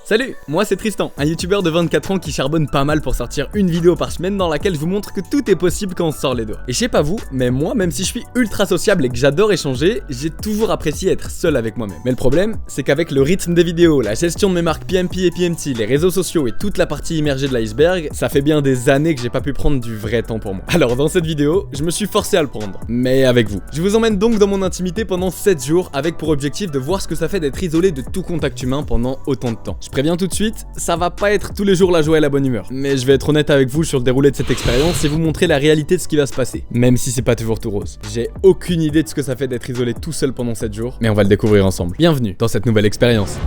Salut, moi c'est Tristan, un youtubeur de 24 ans qui charbonne pas mal pour sortir une vidéo par semaine dans laquelle je vous montre que tout est possible quand on se sort les doigts. Et je sais pas vous, mais moi, même si je suis ultra sociable et que j'adore échanger, j'ai toujours apprécié être seul avec moi-même. Mais le problème, c'est qu'avec le rythme des vidéos, la gestion de mes marques PMP et PMT, les réseaux sociaux et toute la partie immergée de l'iceberg, ça fait bien des années que j'ai pas pu prendre du vrai temps pour moi. Alors dans cette vidéo, je me suis forcé à le prendre, mais avec vous. Je vous emmène donc dans mon intimité pendant 7 jours avec pour objectif de voir ce que ça fait d'être isolé de tout contact humain pendant autant de temps. Je préviens tout de suite, ça va pas être tous les jours la joie et la bonne humeur. Mais je vais être honnête avec vous sur le déroulé de cette expérience et vous montrer la réalité de ce qui va se passer. Même si c'est pas toujours tout rose. J'ai aucune idée de ce que ça fait d'être isolé tout seul pendant 7 jours, mais on va le découvrir ensemble. Bienvenue dans cette nouvelle expérience.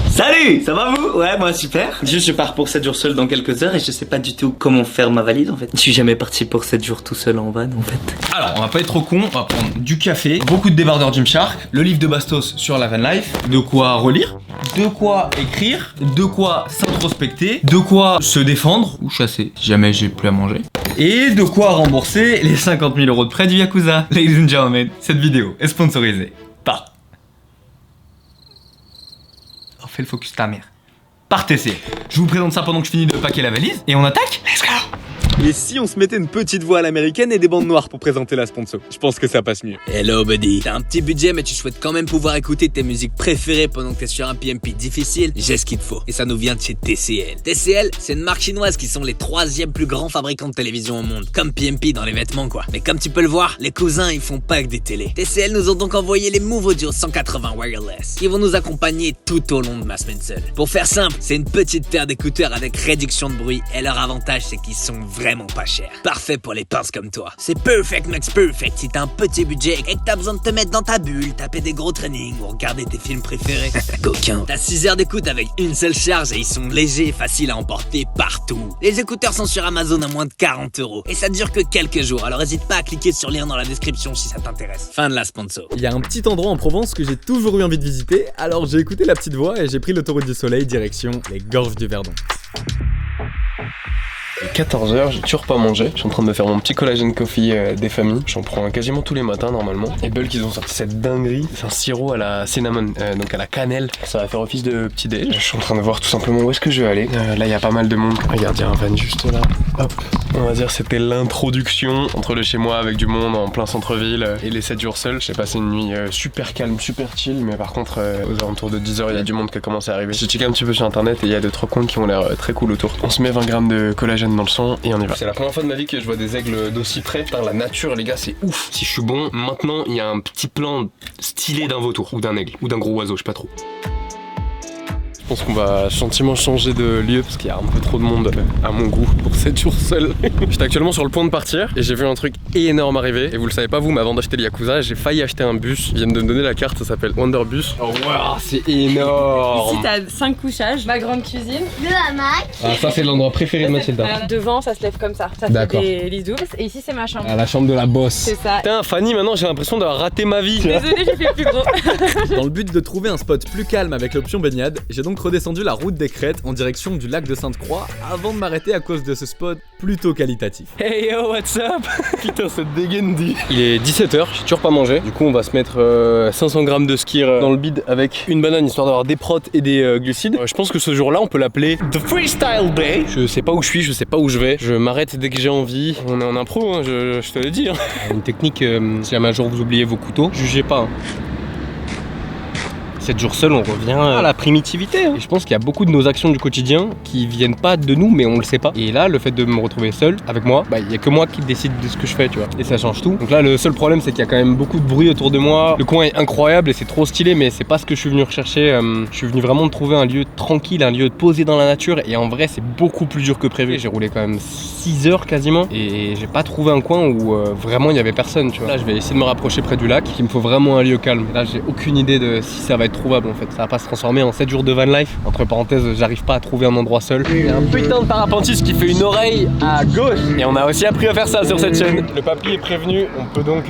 Salut, ça va vous? Ouais, moi super. Je pars pour 7 jours seul dans quelques heures et je sais pas du tout comment faire ma valise en fait. Je suis jamais parti pour 7 jours tout seul en van en fait. Alors, on va pas être trop con, on va prendre du café, beaucoup de débardeurs Gymshark, le livre de Bastos sur la van life, de quoi relire, de quoi écrire, de quoi s'introspecter, de quoi se défendre ou chasser si jamais j'ai plus à manger. Et de quoi rembourser les 50 000 € de prêt du Yakuza. Ladies and gentlemen, cette vidéo est sponsorisée par... Oh, fais le focus ta mère. Par TCL. Je vous présente ça pendant que je finis de paquer la valise et on attaque. Let's go. Et si on se mettait une petite voix à l'américaine et des bandes noires pour présenter la sponsor? Je pense que ça passe mieux. Hello buddy, t'as un petit budget mais tu souhaites quand même pouvoir écouter tes musiques préférées pendant que t'es sur un PMP difficile? J'ai ce qu'il te faut. Et ça nous vient de chez TCL. TCL, c'est une marque chinoise qui sont les 3e plus grands fabricants de télévision au monde. Comme PMP dans les vêtements quoi. Mais comme tu peux le voir, les cousins ils font pas que des télés. TCL nous ont donc envoyé les Move Audio 180 wireless qui vont nous accompagner tout au long de ma semaine seule. Pour faire simple, c'est une petite paire d'écouteurs avec réduction de bruit et leur avantage c'est qu'ils sont vraiment pas chers. Parfait pour les pinces comme toi. C'est perfect max perfect si t'as un petit budget et que t'as besoin de te mettre dans ta bulle, taper des gros trainings ou regarder tes films préférés. Coquin. T'as 6 heures d'écoute avec une seule charge et ils sont légers et faciles à emporter partout. Les écouteurs sont sur Amazon à moins de 40 € et ça dure que quelques jours, alors hésite pas à cliquer sur le lien dans la description si ça t'intéresse. Fin de la sponsor. Il y a un petit endroit en Provence que j'ai toujours eu envie de visiter, alors j'ai écouté la petite voix et j'ai pris l'autoroute du soleil direction les gorges du Verdon. 14h, j'ai toujours pas mangé. Je suis en train de me faire mon petit collagen coffee des familles. J'en prends quasiment tous les matins normalement. Et Bulk, ils ont sorti cette dinguerie. C'est un sirop à la cinnamon, donc à la cannelle. Ça va faire office de petit déj. Je suis en train de voir tout simplement où est-ce que je vais aller. Là, il y a pas mal de monde. Regarde, il y a un van juste là. Hop. On va dire c'était l'introduction entre le chez moi avec du monde en plein centre-ville et les 7 jours seuls. J'ai passé une nuit super calme, super chill. Mais par contre, aux alentours de 10h, il y a du monde qui a commencé à arriver. J'ai checké un petit peu sur internet et il y a 2-3 comptes qui ont l'air très cool autour. On se met 20 grammes de collagène dans le sang et on y va. C'est la première fois de ma vie que je vois des aigles d'aussi près. Putain, la nature, les gars, c'est ouf. Si je suis bon, maintenant il y a un petit plan stylé d'un vautour ou d'un aigle ou d'un gros oiseau, je sais pas trop. Je pense qu'on va gentiment changer de lieu parce qu'il y a un peu trop de monde à mon goût pour 7 jours seul. J'étais actuellement sur le point de partir et j'ai vu un truc énorme arriver. Et vous le savez pas vous, mais avant d'acheter le Yakuza, j'ai failli acheter un bus. Ils viennent de me donner la carte, ça s'appelle Wonderbus. Oh wow, c'est énorme. Ici t'as 5 couchages, ma grande cuisine, le hamac. Ah, ça c'est l'endroit préféré de Mathilda. Devant ça se lève comme ça fait des lits douces. Et ici c'est ma chambre. Ah, la chambre de la bosse. C'est ça. Putain Fanny, maintenant j'ai l'impression d'avoir raté ma vie. Désolée, j'ai fait plus gros. Dans le but de trouver un spot plus calme avec l'option baignade, j'ai donc redescendu la route des Crêtes en direction du lac de Sainte-Croix avant de m'arrêter à cause de ce spot plutôt qualitatif. Hey yo, what's up? Putain, cette dégaine dit. Il est 17h, j'ai toujours pas mangé. Du coup, on va se mettre 500 grammes de skir dans le bide avec une banane histoire d'avoir des protes et des glucides. Je pense que ce jour-là, on peut l'appeler The Freestyle Day. Je sais pas où je suis, je sais pas où je vais. Je m'arrête dès que j'ai envie. On est en impro, hein, je te le dis. Hein. Une technique, si jamais un jour vous oubliez vos couteaux, jugez pas. Hein. 7 jours seul, on revient à la primitivité. Hein. Et je pense qu'il y a beaucoup de nos actions du quotidien qui viennent pas de nous, mais on le sait pas. Et là, le fait de me retrouver seul avec moi, bah il y a que moi qui décide de ce que je fais, tu vois. Et ça change tout. Donc là, le seul problème, c'est qu'il y a quand même beaucoup de bruit autour de moi. Le coin est incroyable et c'est trop stylé, mais c'est pas ce que je suis venu rechercher. Je suis venu vraiment trouver un lieu tranquille, un lieu posé dans la nature. Et en vrai, c'est beaucoup plus dur que prévu. J'ai roulé quand même 6 heures quasiment et j'ai pas trouvé un coin où vraiment il y avait personne, tu vois. Là, je vais essayer de me rapprocher près du lac. Il me faut vraiment un lieu calme. Là, j'ai aucune idée de si ça va être trouvable en fait. Ça va pas se transformer en 7 jours de van life. Entre parenthèses, j'arrive pas à trouver un endroit seul. Il y a un putain de parapentiste qui fait une oreille à gauche. Et on a aussi appris à faire ça sur cette chaîne. Le papy est prévenu, on peut donc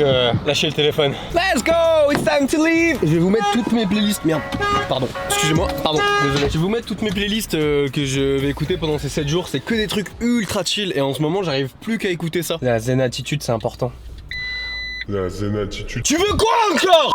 lâcher le téléphone. Let's go, it's time to leave. Je vais vous mettre toutes mes playlists. Merde, pardon, excusez-moi, pardon, désolé. Je vais vous mettre toutes mes playlists que je vais écouter pendant ces 7 jours. C'est que des trucs ultra chill. Et en ce moment, j'arrive plus qu'à écouter ça. La zen attitude, c'est important. La zen attitude. Tu veux quoi encore?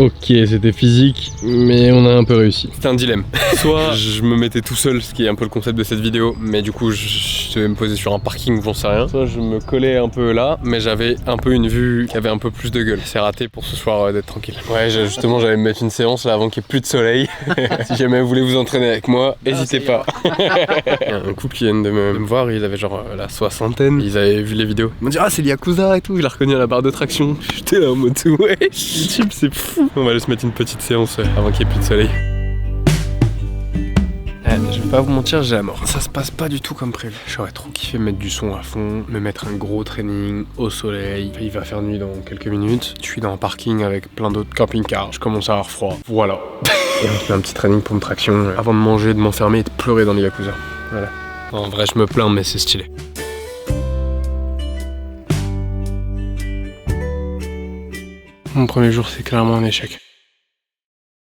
Ok, c'était physique, mais on a un peu réussi. C'était un dilemme. Soit je me mettais tout seul, ce qui est un peu le concept de cette vidéo, mais du coup je devais me poser sur un parking ou j'en sais rien. Soit je me collais un peu là, mais j'avais un peu une vue qui avait un peu plus de gueule. C'est raté pour ce soir d'être tranquille. Ouais, justement j'allais me mettre une séance là avant qu'il n'y ait plus de soleil. Si jamais vous voulez vous entraîner avec moi, n'hésitez pas. Un couple qui vient de me voir, ils avaient genre la soixantaine, ils avaient vu les vidéos. Ils m'ont dit ah c'est Yakuza et tout, je l'ai reconnu à la barre de traction. J'étais là en mode ouais, YouTube c'est fou. On va aller se mettre une petite séance avant qu'il n'y ait plus de soleil. Je vais pas vous mentir, j'ai la mort. Ça se passe pas du tout comme prévu. J'aurais trop kiffé mettre du son à fond, me mettre un gros training au soleil. Il va faire nuit dans quelques minutes. Je suis dans un parking avec plein d'autres camping-cars. Je commence à avoir froid. Voilà. Et on fait un petit training pour me traction avant de manger, de m'enfermer et de pleurer dans les Yakuza. Voilà. En vrai, je me plains, mais c'est stylé. Mon premier jour, c'est clairement un échec.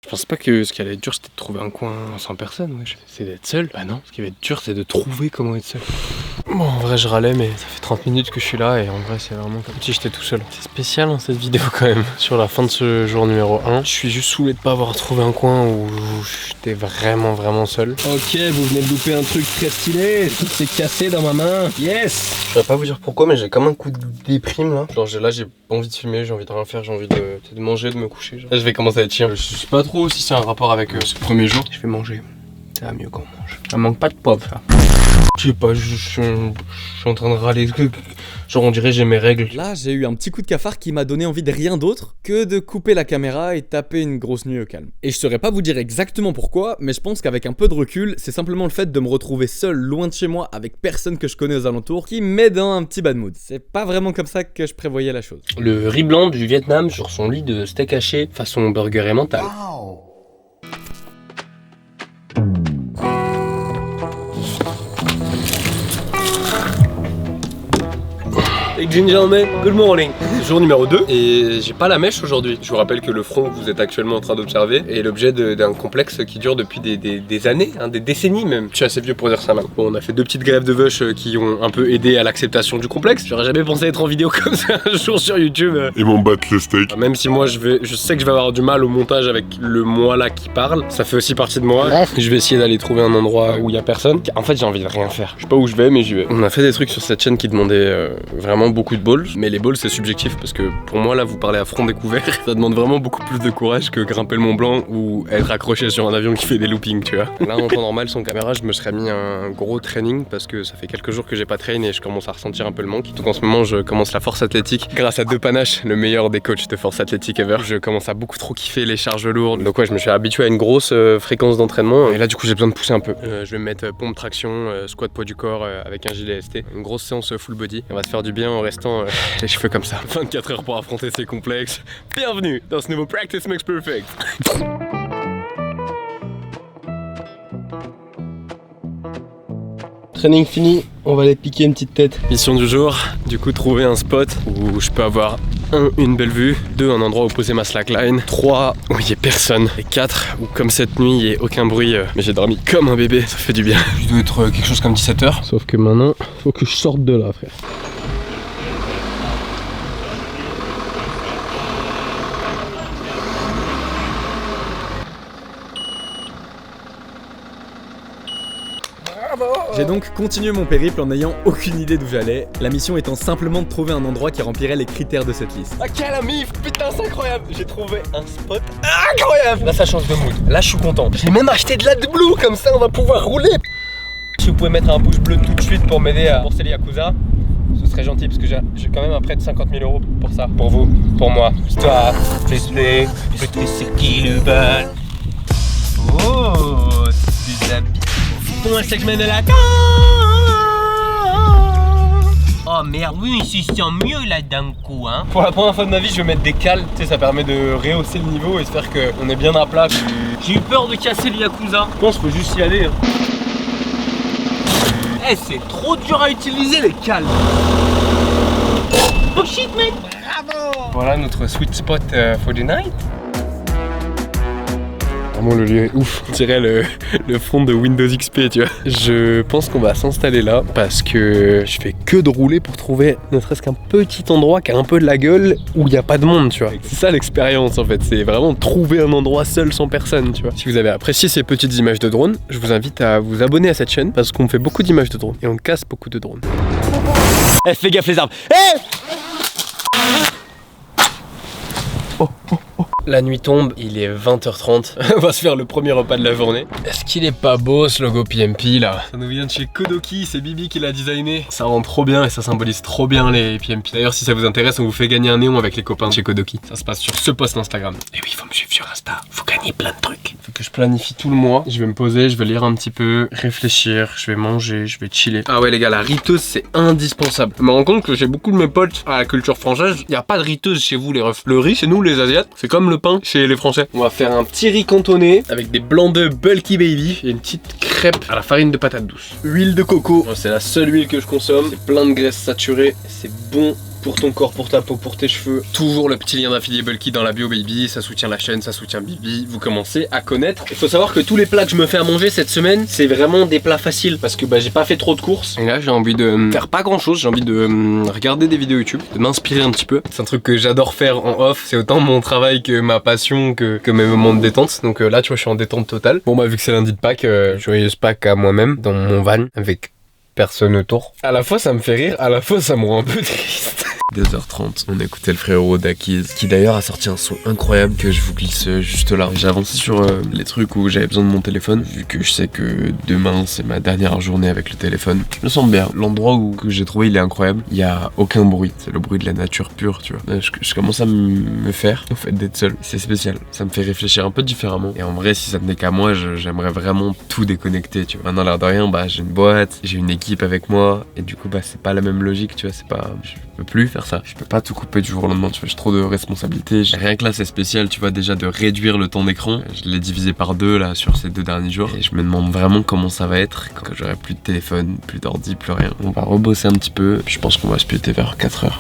Je pense pas que ce qui allait être dur, c'était de trouver un coin sans personne. Ouais. C'est d'être seul. Bah non, ce qui va être dur, c'est de trouver comment être seul. Bon, en vrai, je râlais, mais ça fait 30 minutes que je suis là et en vrai, c'est vraiment comme si j'étais tout seul. C'est spécial cette vidéo quand même. Sur la fin de ce jour numéro 1, je suis juste saoulé de pas avoir trouvé un coin où j'étais vraiment seul. Ok, vous venez de louper un truc très stylé. Tout s'est cassé dans ma main. Yes! Je saurais pas vous dire pourquoi, mais j'ai comme un coup de déprime là. Genre là, j'ai pas envie de filmer, j'ai envie de rien faire, j'ai envie de manger, de me coucher. Genre. Là, je vais commencer à être chiant. Je sais pas trop si c'est un rapport avec ce premier jour. Je vais manger. Ça va mieux quand on mange. Ça manque pas de poivre, ça. Je sais pas, je suis en train de râler. Genre on dirait j'ai mes règles. Là j'ai eu un petit coup de cafard qui m'a donné envie de rien d'autre que de couper la caméra et taper une grosse nuit au calme. Et je saurais pas vous dire exactement pourquoi, mais je pense qu'avec un peu de recul, c'est simplement le fait de me retrouver seul loin de chez moi avec personne que je connais aux alentours qui me met dans un petit bad mood. C'est pas vraiment comme ça que je prévoyais la chose. Le riz blanc du Vietnam sur son lit de steak haché façon burger et mental. Wow. Ladies and gentlemen, good morning. Jour numéro 2 et j'ai pas la mèche aujourd'hui. Je vous rappelle que le front que vous êtes actuellement en train d'observer est l'objet d'un complexe qui dure depuis des années, hein, des décennies même. Je suis assez vieux pour dire ça maintenant. Bon, on a fait 2 petites grèves de vache qui ont un peu aidé à l'acceptation du complexe. J'aurais jamais pensé être en vidéo comme ça un jour sur YouTube. Et m'en battre le steak. Même si moi je sais que je vais avoir du mal au montage avec le moi là qui parle, ça fait aussi partie de moi. Bref. Je vais essayer d'aller trouver un endroit où il y a personne. En fait j'ai envie de rien faire. Je sais pas où je vais mais j'y vais. On a fait des trucs sur cette chaîne qui demandaient vraiment beaucoup de balls, mais les balls c'est subjectif parce que pour moi là vous parlez à front découvert, ça demande vraiment beaucoup plus de courage que grimper le Mont Blanc ou être accroché sur un avion qui fait des loopings, tu vois. Là en temps normal sans caméra je me serais mis un gros training parce que ça fait quelques jours que j'ai pas train et je commence à ressentir un peu le manque. Donc en ce moment je commence la force athlétique grâce à Deux Panache, le meilleur des coachs de force athlétique ever. Je commence à beaucoup trop kiffer les charges lourdes, donc ouais je me suis habitué à une grosse fréquence d'entraînement et là du coup j'ai besoin de pousser un peu. Je vais me mettre pompe traction, squat poids du corps avec un gilet ST, une grosse séance full body. On va se faire du bien en restant les cheveux comme ça. 24 heures pour affronter ces complexes. Bienvenue dans ce nouveau Practice Makes Perfect. Training fini, on va aller piquer une petite tête. Mission du jour, du coup trouver un spot où je peux avoir 1, une belle vue, 2, un endroit où poser ma slackline, 3, où il n'y ait personne, et 4, où comme cette nuit il n'y ait aucun bruit, mais j'ai dormi comme un bébé, ça fait du bien. Il doit être quelque chose comme 17h. Sauf que maintenant, faut que je sorte de là frère. J'ai donc continué mon périple en n'ayant aucune idée d'où j'allais, la mission étant simplement de trouver un endroit qui remplirait les critères de cette liste. Ah quelle amif, putain c'est incroyable. J'ai trouvé un spot incroyable. Là ça change de mood, là je suis content. J'ai même acheté de l'AdBlue, comme ça on va pouvoir rouler. Si vous pouvez mettre un pouce bleu tout de suite pour m'aider à rembourser les Yakuza, ce serait gentil parce que j'ai quand même un prêt de 50 000 € pour ça. Pour vous, pour moi. Histoire, Presley, c'est qui le bal. Oh, des habits. Moi c'est que je mène la carte. Oh merde, oui, il se sent mieux là d'un coup, hein. Pour la première fois de ma vie, je vais mettre des cales, tu sais, ça permet de rehausser le niveau et de faire qu'on est bien à plat. J'ai eu peur de casser le Yakuza. Je pense qu'il faut juste y aller. Hein. Eh, c'est trop dur à utiliser les cales. Oh shit, mec. Bravo. Voilà notre sweet spot for the night. Vraiment le lieu est ouf. On dirait le fond de Windows XP, tu vois. Je pense qu'on va s'installer là parce que je fais que de rouler pour trouver ne serait-ce qu'un petit endroit qui a un peu de la gueule où il n'y a pas de monde, tu vois. C'est ça l'expérience en fait, c'est vraiment trouver un endroit seul sans personne, tu vois. Si vous avez apprécié ces petites images de drone, je vous invite à vous abonner à cette chaîne parce qu'on fait beaucoup d'images de drone et on casse beaucoup de drones. Eh, fais gaffe les arbres. La nuit tombe, il est 20h30. On va se faire le premier repas de la journée. Est-ce qu'il est pas beau ce logo PMP là? Ça nous vient de chez Kodoki, c'est Bibi qui l'a designé. Ça rend trop bien et ça symbolise trop bien les PMP. D'ailleurs, si ça vous intéresse, on vous fait gagner un néon avec les copains de chez Kodoki. Ça se passe sur ce post Instagram. Et oui, il faut me suivre sur Insta. Faut gagner plein de trucs. Faut que je planifie tout le mois. Je vais me poser, je vais lire un petit peu, réfléchir, je vais manger, je vais chiller. Ah ouais les gars, la riteuse c'est indispensable. Je me rends compte que j'ai beaucoup de mes potes à la culture française, il n'y a pas de riteuse chez vous les refs. Le riz chez nous les asiates, c'est comme le pain chez les français. On va faire un petit riz cantonné avec des blancs d'œufs Bulky Baby et une petite crêpe à la farine de patate douce. Huile de coco, c'est la seule huile que je consomme. C'est plein de graisse saturée, c'est bon pour ton corps, pour ta peau, pour tes cheveux. Toujours le petit lien d'affilié Bulky dans la bio baby, ça soutient la chaîne, ça soutient Bibi. Vous commencez à connaître. Il faut savoir que tous les plats que je me fais à manger cette semaine, c'est vraiment des plats faciles parce que j'ai pas fait trop de courses. Et là j'ai envie de faire pas grand chose, j'ai envie de regarder des vidéos YouTube, de m'inspirer un petit peu. C'est un truc que j'adore faire en off, c'est autant mon travail que ma passion que mes moments de détente. Donc là tu vois je suis en détente totale. Bon vu que c'est lundi de Pâques, joyeuse Pâques à moi-même dans mon van avec personne autour. À la fois ça me fait rire, à la fois ça me rend un peu triste. 2h30, on écoutait le frérot d'Akiz qui d'ailleurs a sorti un son incroyable que je vous glisse juste là. J'ai avancé sur les trucs où j'avais besoin de mon téléphone vu que je sais que demain c'est ma dernière journée avec le téléphone. Je me sens bien, l'endroit que j'ai trouvé il est incroyable, il y a aucun bruit, c'est le bruit de la nature pure tu vois. Je commence à me faire au fait d'être seul, c'est spécial, ça me fait réfléchir un peu différemment et en vrai si ça tenait qu'à moi j'aimerais vraiment tout déconnecter tu vois. Maintenant l'air de rien j'ai une boîte, j'ai une équipe avec moi et du coup c'est pas la même logique tu vois, c'est pas, je peux plus faire ça, je peux pas tout couper du jour au lendemain tu vois, j'ai trop de responsabilités, rien que là c'est spécial tu vois déjà de réduire le temps d'écran, je l'ai divisé par 2 là sur ces 2 derniers jours et je me demande vraiment comment ça va être quand j'aurai plus de téléphone, plus d'ordi, plus rien. On va rebosser un petit peu, je pense qu'on va se péter vers 4h.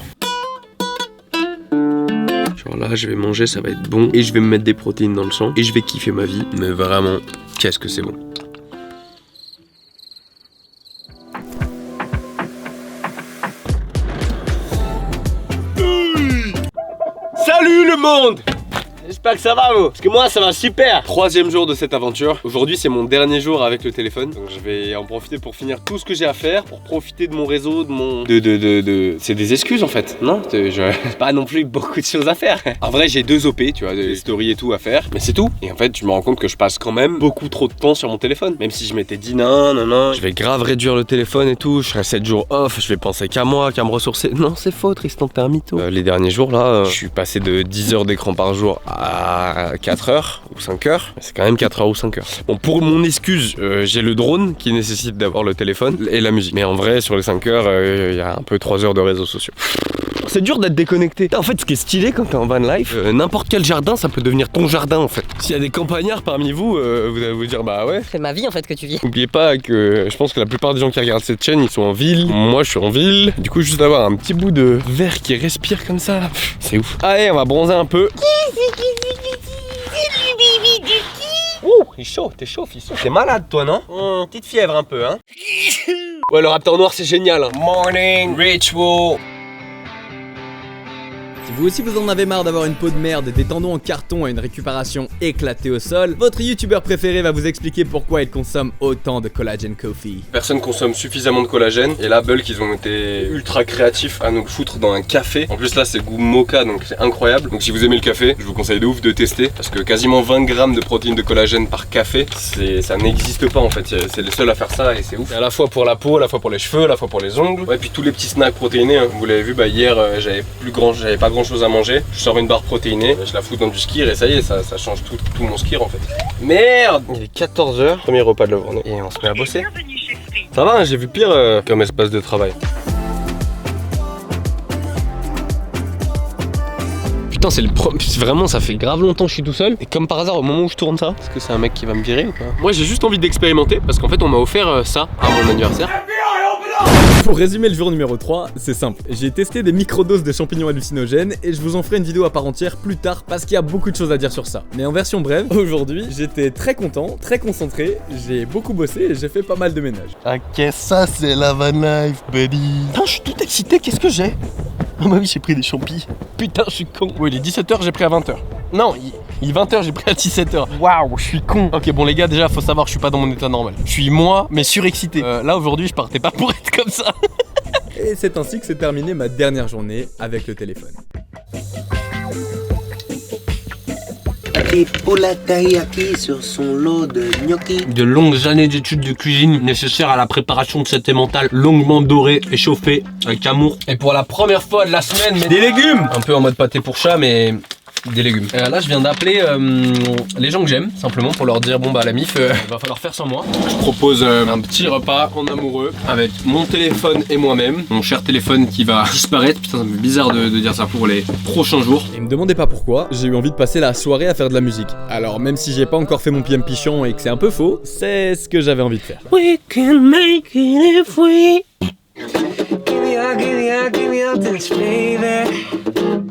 Genre là je vais manger, ça va être bon et je vais me mettre des protéines dans le sang et je vais kiffer ma vie, mais vraiment qu'est-ce que c'est bon. Salut le monde! J'espère que ça va vous, parce que moi ça va super. 3e jour de cette aventure. Aujourd'hui c'est mon dernier jour avec le téléphone. Donc je vais en profiter pour finir tout ce que j'ai à faire, pour profiter de mon réseau, de mon... C'est des excuses en fait, non? J'ai pas non plus beaucoup de choses à faire. En vrai j'ai 2 OP, tu vois, des stories et tout à faire, mais c'est tout. Et en fait je me rends compte que je passe quand même beaucoup trop de temps sur mon téléphone. Même si je m'étais dit non, je vais grave réduire le téléphone et tout, je serai 7 jours off, je vais penser qu'à moi, qu'à me ressourcer. Non c'est faux Tristan, t'es un mytho. Les derniers jours là, je suis passé de 10 heures d'écran par jour à 4 heures ou 5 heures, c'est quand même 4 heures ou 5 heures. Bon, pour mon excuse, j'ai le drone qui nécessite d'avoir le téléphone et la musique. Mais en vrai, sur les 5 heures, il y a un peu 3 heures de réseaux sociaux. C'est dur d'être déconnecté. En fait, ce qui est stylé quand t'es en van life, n'importe quel jardin, ça peut devenir ton jardin en fait. S'il y a des campagnards parmi vous, vous allez vous dire bah ouais. C'est ma vie en fait que tu vis. N'oubliez pas que je pense que la plupart des gens qui regardent cette chaîne, ils sont en ville. Moi, je suis en ville. Du coup, juste d'avoir un petit bout de verre qui respire comme ça, là, c'est ouf. Allez, on va bronzer un peu. Ouh, il est chaud, t'es chaud, fils. T'es malade, toi, non? Petite fièvre un peu, hein? Ouais, le Raptor noir, c'est génial. Hein. Morning ritual. Si vous aussi vous en avez marre d'avoir une peau de merde, des tendons en carton et une récupération éclatée au sol, votre youtubeur préféré va vous expliquer pourquoi il consomme autant de Collagen Coffee. Personne consomme suffisamment de collagène et là Bulk ils ont été ultra créatifs à nous le foutre dans un café. En plus là c'est goût mocha donc c'est incroyable. Donc si vous aimez le café, je vous conseille de ouf de tester parce que quasiment 20 grammes de protéines de collagène par café, ça n'existe pas en fait. C'est les seuls à faire ça et c'est ouf. Et à la fois pour la peau, à la fois pour les cheveux, à la fois pour les ongles. Ouais, puis tous les petits snacks protéinés, hein. Vous l'avez vu, hier j'avais pas grand chose à manger. Je sors une barre protéinée, je la fous dans du skir et ça y est, ça change tout mon skir en fait. Merde! Il est 14h, premier repas de la journée et on se met à bosser. Ça va, hein, j'ai vu pire comme espace de travail. Putain, c'est vraiment, ça fait grave longtemps que je suis tout seul. Et comme par hasard, au moment où je tourne ça, est-ce que c'est un mec qui va me virer ou pas? Moi, j'ai juste envie d'expérimenter parce qu'en fait, on m'a offert ça à mon anniversaire. Pour résumer le jour numéro 3, c'est simple. J'ai testé des microdoses de champignons hallucinogènes et je vous en ferai une vidéo à part entière plus tard parce qu'il y a beaucoup de choses à dire sur ça. Mais en version brève, aujourd'hui, j'étais très content, très concentré, j'ai beaucoup bossé et j'ai fait pas mal de ménage. Ok, ça c'est la van life, buddy. Putain, je suis tout excité, qu'est-ce que j'ai? Oh bah oui, j'ai pris des champis. Putain, je suis con. Oui, il est 17h, j'ai pris à 20h. Non, il est 20h, j'ai pris à 17h. Waouh, je suis con. Ok, bon les gars, déjà, faut savoir, je suis pas dans mon état normal. Je suis moi, mais surexcité. Là, aujourd'hui, je partais pas pour être comme ça. Et c'est ainsi que s'est terminée ma dernière journée avec le téléphone. Et pour la taiyaki sur son lot de gnocchi. De longues années d'études de cuisine nécessaires à la préparation de cet emmental longuement doré et chauffé avec amour. Et pour la première fois de la semaine, des légumes. Un peu en mode pâté pour chat, mais des légumes. Là, je viens d'appeler les gens que j'aime, simplement pour leur dire bon bah la mif, il va falloir faire sans moi. Je propose un petit repas en amoureux avec mon téléphone et moi-même. Mon cher téléphone qui va disparaître. Putain, ça me fait bizarre de dire ça pour les prochains jours. Et me demandez pas pourquoi, j'ai eu envie de passer la soirée à faire de la musique. Alors même si j'ai pas encore fait mon PMP chant et que c'est un peu faux, c'est ce que j'avais envie de faire. We can make it if we...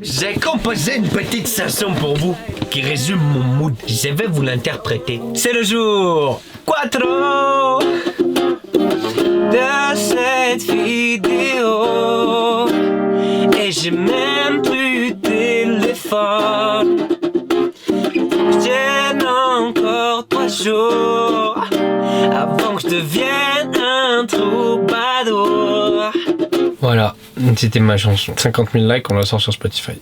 J'ai composé une petite chanson pour vous qui résume mon mood. Je vais vous l'interpréter. C'est le jour 4 de cette vidéo et j'ai même plus de téléphone. J'ai encore 3 jours avant que je devienne un troubadour. Voilà, c'était ma chanson. 50 000 likes, on la sort sur Spotify.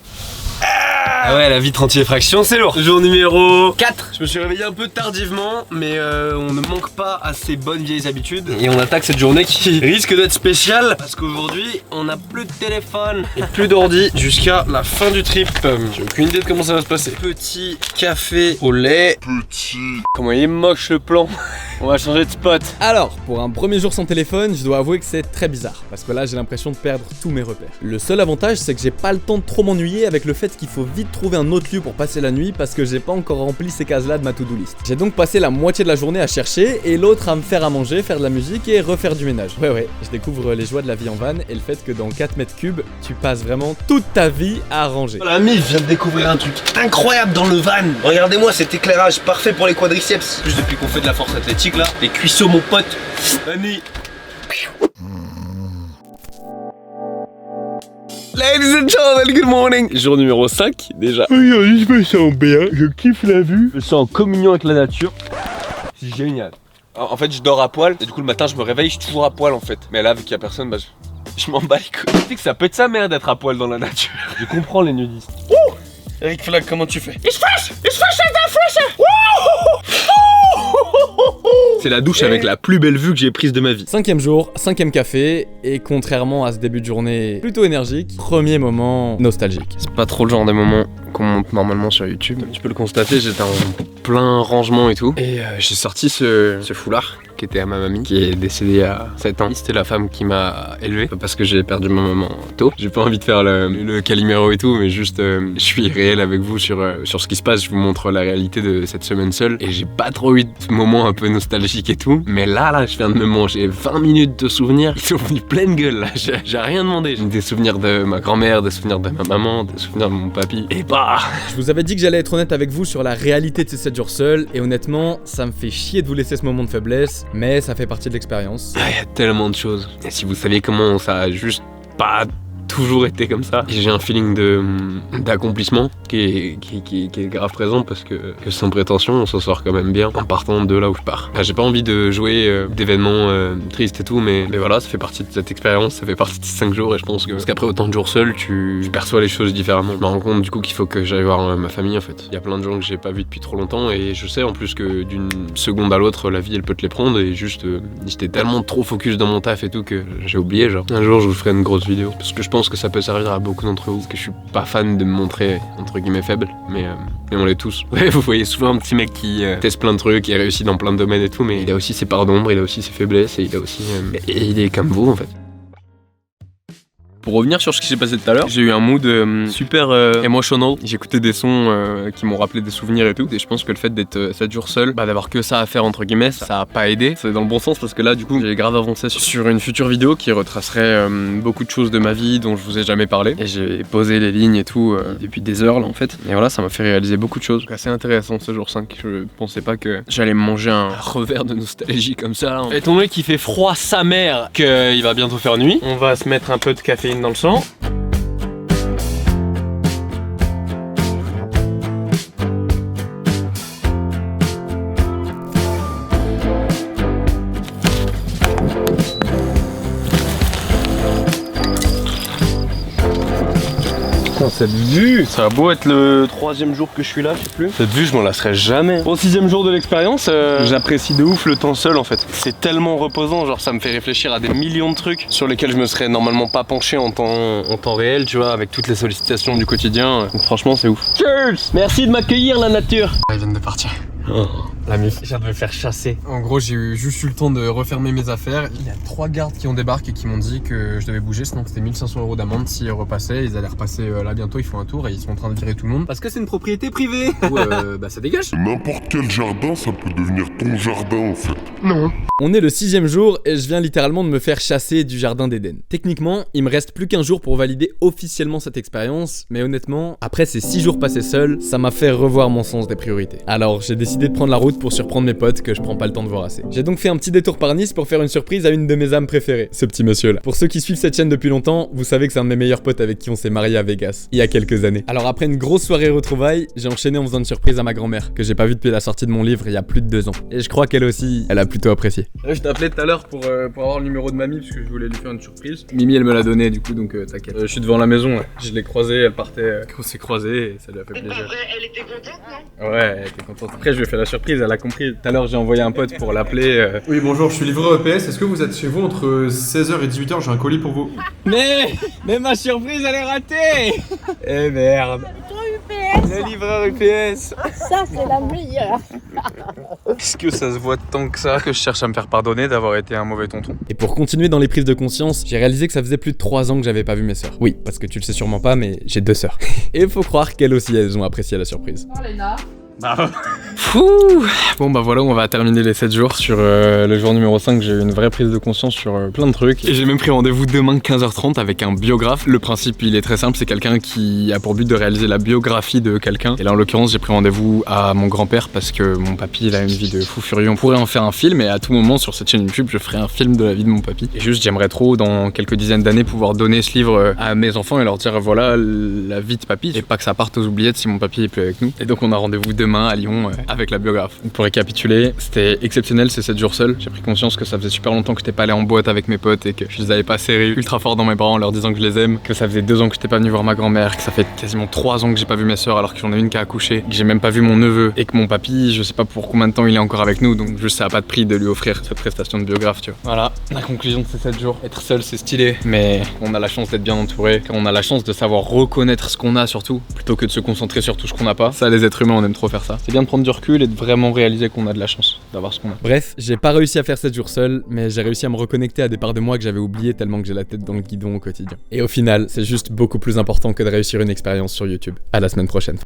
Ah ouais, la vie 30e fraction, c'est lourd. Jour numéro 4. Je me suis réveillé un peu tardivement, mais on ne manque pas à ces bonnes vieilles habitudes. Et on attaque cette journée qui risque d'être spéciale parce qu'aujourd'hui, on n'a plus de téléphone et plus d'ordi jusqu'à la fin du trip. J'ai aucune idée de comment ça va se passer. Petit café au lait. Comment il est moche le plan. On va changer de spot. Alors, pour un premier jour sans téléphone, je dois avouer que c'est très bizarre, parce que là j'ai l'impression de perdre tous mes repères. Le seul avantage, c'est que j'ai pas le temps de trop m'ennuyer avec le fait qu'il faut vite trouver un autre lieu pour passer la nuit, parce que j'ai pas encore rempli ces cases-là de ma to-do list. J'ai donc passé la moitié de la journée à chercher, et l'autre à me faire à manger, faire de la musique et refaire du ménage. Ouais, je découvre les joies de la vie en van, et le fait que dans 4 mètres cubes, tu passes vraiment toute ta vie à ranger. La mif vient de découvrir un truc incroyable dans le van. Regardez-moi cet éclairage parfait pour les quadriceps. Juste depuis qu'on fait de la force athlétique là, les cuisseaux mon pote. Annie. Ladies and gentlemen, good morning. Jour numéro 5 déjà. Aujourd'hui je me sens bien, je kiffe la vue. Je me sens en communion avec la nature. C'est génial. En fait je dors à poil et du coup le matin je me réveille, je suis toujours à poil en fait. Mais là vu qu'il y a personne, bah je m'en bats les couilles. Tu sais que ça peut être sa mère d'être à poil dans la nature. Je comprends les nudistes. Ouh Eric Flag, comment tu fais? C'est la douche avec la plus belle vue que j'ai prise de ma vie. 5e jour, 5e café, et contrairement à ce début de journée plutôt énergique, premier moment nostalgique. C'est pas trop le genre de moment qu'on monte normalement sur YouTube. Comme tu peux le constater, j'étais en plein rangement et tout. Et j'ai sorti ce foulard qui était à ma mamie, qui est décédée à 7 ans. C'était la femme qui m'a élevé, parce que j'ai perdu ma maman tôt. J'ai pas envie de faire le Calimero et tout, mais juste je suis réel avec vous sur ce qui se passe. Je vous montre la réalité de cette semaine seule. Et j'ai pas trop eu de moments un peu nostalgiques et tout. Mais là, je viens de me manger 20 minutes de souvenirs. Ils sont venus pleine gueule là. J'ai rien demandé. J'ai des souvenirs de ma grand-mère, des souvenirs de ma maman, des souvenirs de mon papy. Et bah Je vous avais dit que j'allais être honnête avec vous sur la réalité de ces 7 jours seuls, et honnêtement, ça me fait chier de vous laisser ce moment de faiblesse, mais ça fait partie de l'expérience. il y a tellement de choses. Et si vous saviez comment ça a juste pas toujours été comme ça. J'ai un feeling d'accomplissement qui est grave présent parce que sans prétention, on s'en sort quand même bien en partant de là où je pars. J'ai pas envie de jouer d'événements tristes et tout, mais voilà, ça fait partie de cette expérience, ça fait partie de ces 5 jours et je pense que parce qu'après autant de jours seul, tu perçois les choses différemment. Je me rends compte du coup qu'il faut que j'aille voir ma famille en fait. Il y a plein de gens que j'ai pas vu depuis trop longtemps et je sais en plus que d'une seconde à l'autre, la vie elle peut te les prendre et juste j'étais tellement trop focus dans mon taf et tout que j'ai oublié genre. Un jour je vous ferai une grosse vidéo parce que je pense que ça peut servir à beaucoup d'entre vous parce que je suis pas fan de me montrer entre guillemets faible mais on l'est tous. Ouais, vous voyez souvent un petit mec qui teste plein de trucs, qui réussit dans plein de domaines et tout, mais il a aussi ses parts d'ombre, il a aussi ses faiblesses et il a aussi et il est comme vous en fait. Pour revenir sur ce qui s'est passé tout à l'heure, j'ai eu un mood super emotional. J'écoutais des sons qui m'ont rappelé des souvenirs et tout. Et je pense que le fait d'être 7 jours seul, d'avoir que ça à faire entre guillemets, ça a pas aidé. C'est dans le bon sens parce que là, du coup, j'ai grave avancé sur une future vidéo qui retracerait beaucoup de choses de ma vie dont je vous ai jamais parlé. Et j'ai posé les lignes et tout depuis des heures là en fait. Et voilà, ça m'a fait réaliser beaucoup de choses. Donc, assez intéressant ce jour 5. Je pensais pas que j'allais me manger un revers de nostalgie comme ça. Là. Étant donné qu'il fait froid sa mère, qu'il va bientôt faire nuit, on va se mettre un peu de caféine dans le sang. Putain, cette vue, ça a beau être le 3e jour que je suis là, je sais plus. Cette vue, je m'en lasserai jamais. Au 6e jour de l'expérience, j'apprécie de ouf le temps seul en fait. C'est tellement reposant, genre ça me fait réfléchir à des millions de trucs sur lesquels je me serais normalement pas penché en temps réel, tu vois, avec toutes les sollicitations du quotidien. Donc franchement, c'est ouf. Cheers! Merci de m'accueillir la nature. Ils viennent de partir. Oh, la mif. Je viens de me faire chasser. En gros, j'ai juste eu le temps de refermer mes affaires. Il y a 3 gardes qui ont débarqué et qui m'ont dit que je devais bouger, sinon c'était 1500 € d'amende s'ils repassaient. Ils allaient repasser là bientôt, ils font un tour et ils sont en train de virer tout le monde. Parce que c'est une propriété privée. Bah ça dégage. N'importe quel jardin, ça peut devenir ton jardin en fait. Non. On est le 6e jour et je viens littéralement de me faire chasser du jardin d'Éden. Techniquement, il me reste plus qu'un jour pour valider officiellement cette expérience, mais honnêtement, après ces 6 jours passés seul, ça m'a fait revoir mon sens des priorités. Alors j'ai décidé de prendre la route pour surprendre mes potes que je prends pas le temps de voir assez. J'ai donc fait un petit détour par Nice pour faire une surprise à une de mes âmes préférées, ce petit monsieur là. Pour ceux qui suivent cette chaîne depuis longtemps, vous savez que c'est un de mes meilleurs potes avec qui on s'est marié à Vegas, il y a quelques années. Alors après une grosse soirée retrouvailles, j'ai enchaîné en faisant une surprise à ma grand-mère, que j'ai pas vue depuis la sortie de mon livre il y a plus de 2 ans. Et je crois qu'elle aussi, elle a plutôt apprécié. Je t'appelais tout à l'heure pour avoir le numéro de mamie parce que je voulais lui faire une surprise. Mimi elle me l'a donné du coup donc t'inquiète. Je suis devant la maison, je l'ai croisée, elle partait, on s'est croisés et ça lui a fait plaisir. Elle était contente, non? Ouais, elle était contente. Après je lui ai fait la surprise, elle a compris. Tout à l'heure j'ai envoyé un pote pour l'appeler. Oui bonjour, je suis livreur EPS, est-ce que vous êtes chez vous entre 16h et 18h, j'ai un colis pour vous. Mais ma surprise elle est ratée. Eh merde. UPS. Le livreur UPS. Ça c'est la meilleure. Est-ce que ça se voit tant que ça que je cherche à me faire pardonner d'avoir été un mauvais tonton? Et pour continuer dans les prises de conscience, j'ai réalisé que ça faisait plus de 3 ans que j'avais pas vu mes sœurs. Oui, parce que tu le sais sûrement pas, mais j'ai 2 sœurs. Et faut croire qu'elles aussi elles ont apprécié la surprise. Oh Léna. Fouh. Bon bah voilà, on va terminer les 7 jours. Sur le jour numéro 5, j'ai eu une vraie prise de conscience sur plein de trucs. Et j'ai même pris rendez-vous demain 15h30 avec un biographe. Le principe il est très simple, c'est quelqu'un qui a pour but de réaliser la biographie de quelqu'un. Et là en l'occurrence j'ai pris rendez-vous à mon grand-père parce que mon papy il a une vie de fou furieux. On pourrait en faire un film et à tout moment sur cette chaîne YouTube je ferai un film de la vie de mon papy. Et juste j'aimerais trop dans quelques dizaines d'années pouvoir donner ce livre à mes enfants et leur dire voilà la vie de papy. Et pas que ça parte aux oubliettes si mon papy est plus avec nous. Et donc on a rendez-vous demain à Lyon avec la biographe. Pour récapituler, c'était exceptionnel ces 7 jours seuls. J'ai pris conscience que ça faisait super longtemps que j'étais pas allé en boîte avec mes potes et que je les avais pas serrés ultra fort dans mes bras en leur disant que je les aime, que ça faisait 2 ans que j'étais pas venu voir ma grand-mère, que ça fait quasiment 3 ans que j'ai pas vu mes soeurs alors que j'en ai une qui a accouché, que j'ai même pas vu mon neveu et que mon papy, je sais pas pour combien de temps il est encore avec nous, donc juste ça a pas de prix de lui offrir cette prestation de biographe, tu vois. Voilà, la conclusion de ces 7 jours. Être seul c'est stylé, mais on a la chance d'être bien entouré, on a la chance de savoir reconnaître ce qu'on a surtout, plutôt que de se concentrer sur tout ce qu'on n'a pas. Ça les êtres humains on aime trop faire ça. C'est bien de prendre du recul et de vraiment réaliser qu'on a de la chance d'avoir ce qu'on a. Bref, j'ai pas réussi à faire 7 jours seul, mais j'ai réussi à me reconnecter à des parts de moi que j'avais oubliées tellement que j'ai la tête dans le guidon au quotidien. Et au final, c'est juste beaucoup plus important que de réussir une expérience sur YouTube. À la semaine prochaine.